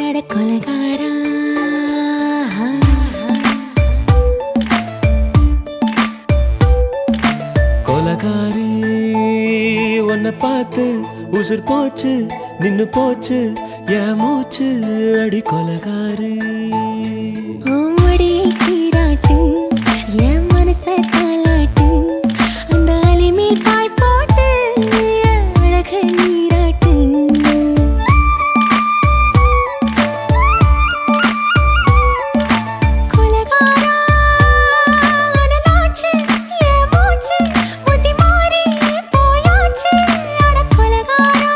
அட கொலகாரா கொலகாரி உன்னை பார்த்து உசுர் போச்சு நின்னு போச்சு என் மூச்சு அடி கொலகாரி மடியை சீராட்டு என் மனச தாளாட்டு அந்த அலிமேல் பாய் போட்டு அழக நீராட்டு கொலகாரா அனலாச்சு என் மூச்சு புத்தி மாறி போயாச்சு அட கொலகாரா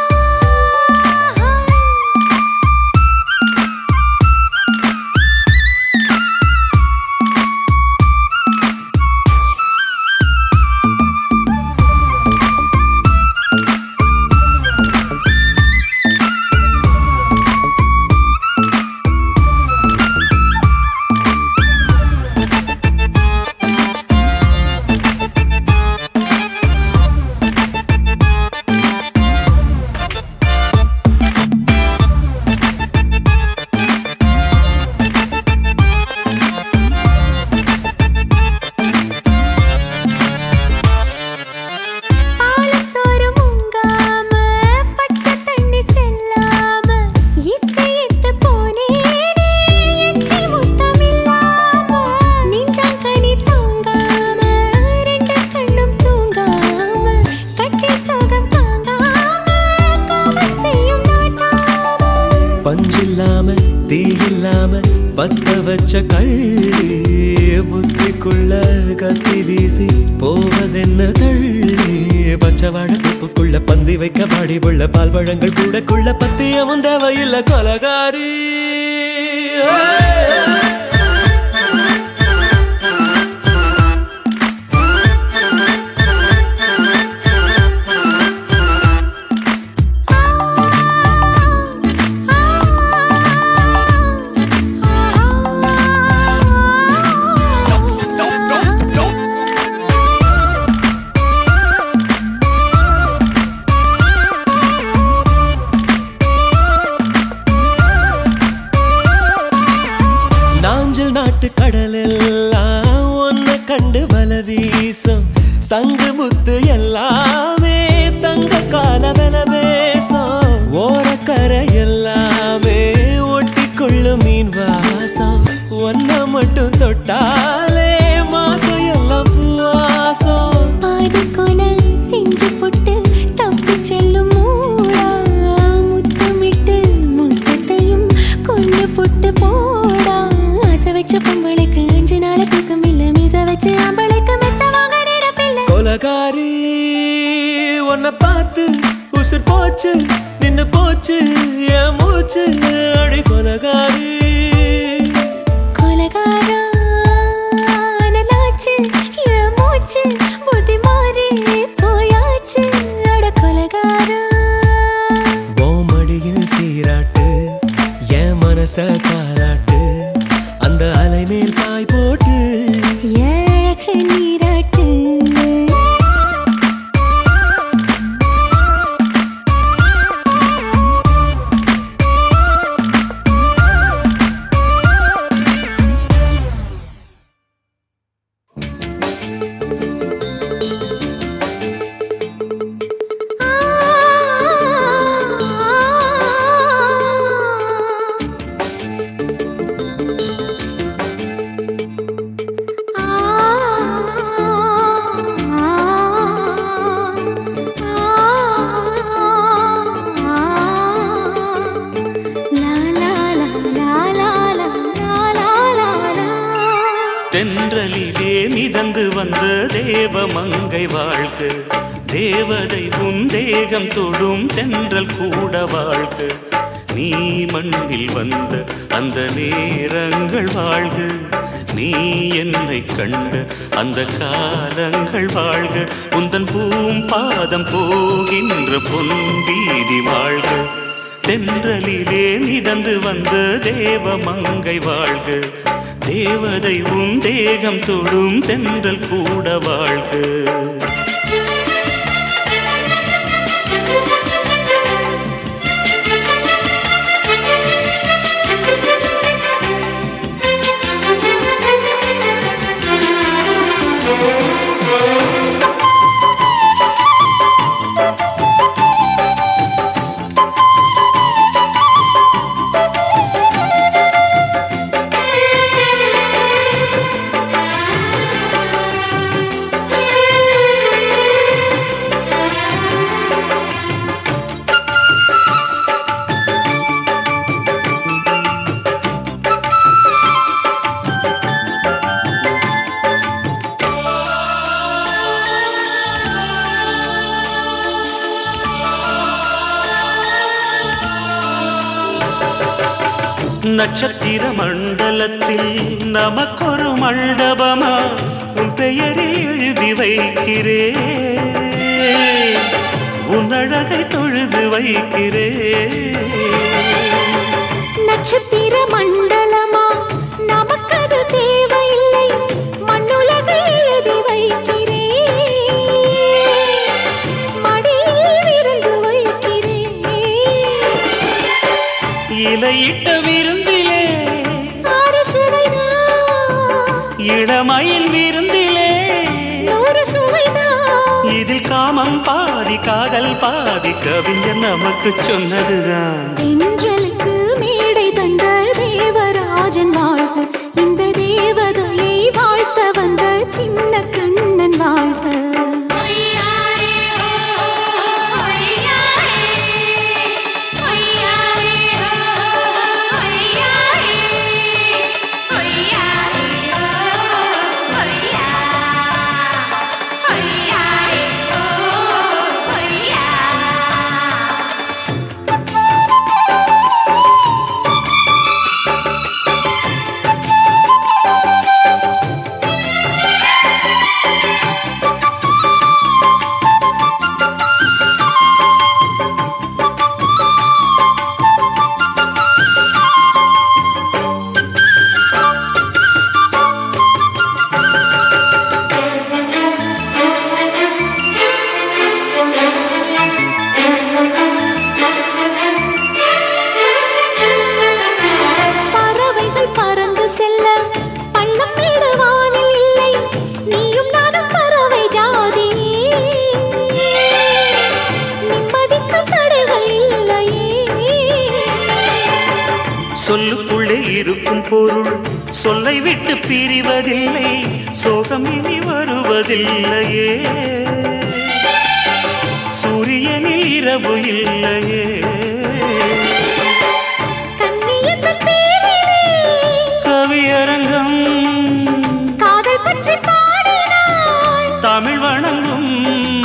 பஞ்சில்லாம தீயில்லாம பத்த வச்ச கள்ளி புத்திக்குள்ள கத்தி வீசி போவதென்ன தள்ளி பச்சவாட துப்புக்குள்ள பந்தி வைக்க பாடி உள்ள பால் பழங்கள் கூடக்குள்ள பத்தியமும் தேவையில்லை கொலகாரி நாட்டு கடலெல்லாம் ஒன்ன கண்டு வல வீசும் சங்கு முத்து எல்லாமே தங்க கால வெல பேசும் ஓரக்கரை எல்லாமே ஒட்டி கொள்ளும் மீன் வாசம் ஒன்ன மட்டும் தொட்டாலே மாசம் எல்லாம் பூவாசம் பாதி கொலை செஞ்சு போட்டு தப்பி செல்லும் மூடா முத்தமிட்டு முத்தத்தையும் கொண்டு போட்டு போடா வச்ச பொம்பளைக்கு 5 நாள் தூக்கம் இல்ல மீச வச்சு ஆம்பளைக்கு மெத்த வாங்க நேரப்பில்லை கொலகாரி உன்னை பார்த்து உசுர் போச்சு நின்னு போச்சு என் மூச்சு அடி கொலகாரி கொலகாரா அனலாச்சு என் மூச்சு புத்தி மாறி போயாச்சு அட கொலகாரா மடியில் சீராட்டு என் மனச தாளாட்டு அந்த அலை மேல் பாய் போட்டு அழக நீராட்டு தென்றலிலே மிதந்து வந்த தேவமங்கை வாழ்க தேவதை உன் தேகம் தொடும் தென்றல் கூட வாழ்க நீ மண்ணில் வந்த அந்த நேரங்கள் வாழ்க நீ என்னை கண்ட அந்த காலங்கள் வாழ்க உந்தன் பூம்பாதம் போகின்ற பொன்வீதி வாழ்க தென்றலிலே மிதந்து வந்த தேவமங்கை வாழ்க தேவதை உன் தேகம் தொடும் தென்றல் கூட வாழ்க நட்சத்திர மண்டலத்தில் நமக்கொரு மண்டபமா உன் பெயரில் எழுதி வைக்கிறேன், உன் அழகை தொழுது வைக்கிறேன். நட்சத்திர மண்டலமா நமக்கது தேவையில்லை, மண்ணுலகை எழுதி வைக்கிறேன், மடியில் விருந்து வைக்கிறேன். இலையிட்ட விருந்திலே ஆறு சுவைதான், இளமயில் விருந்திலே 100 சுவைதான். இதில் காமம் பாதி காதல் பாதி கவிஞர் நமக்கு சொன்னதுதான். தென்றலுக்கு மேடை தந்த தேவராஜன் வாழ்க, இந்த தேவதையை வாழ்த்த வந்த சின்ன கண்ணன் வாழ்க. பறந்து செல்ல பள்ளம் மேடு வானில் இல்லை, நீயும் நானும் பறவை ஜாதி, நிம்மதிக்கு தடைகள் இல்லையே. சொல்லுக்குள்ளே இருக்கும் பொருள் சொல்லை விட்டு பிரிவதில்லை, சோகம் இனி வருவதில்லையே, சூரியனில் இரவு இல்லையே. கவியரங்கம் காதல் பற்றி பாடினாள், தமிழ் வணங்கும்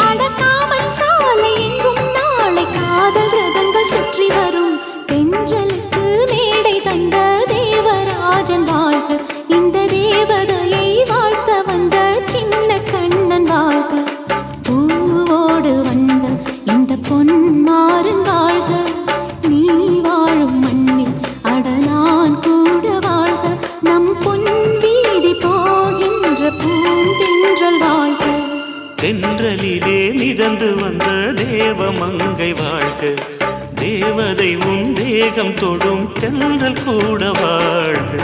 அடக்காமல் சாலை எங்கும் நாளை காதல் ரதங்கள் சுற்றி வரும். தென்றலுக்கு மேடை தந்த தேவராஜன் வாழ்க, இந்த தேவதையை வாழ்த்த வந்த சின்ன கண்ணன் வாழ்க. பூவோடு வந்த இந்த பொன்மாறன் வாழ்க, நீ வாழும் மண்ணில் அட நான் கூட வாழ்க, நம் பொன் வீதி போகின்ற பூந்தென்றல் வாழ்க. தென்றலிலே மிதந்து வந்த தேவமங்கை வாழ்க, தேவதை உன் தேகம் தொடும் தென்றல் கூட வாழ்க.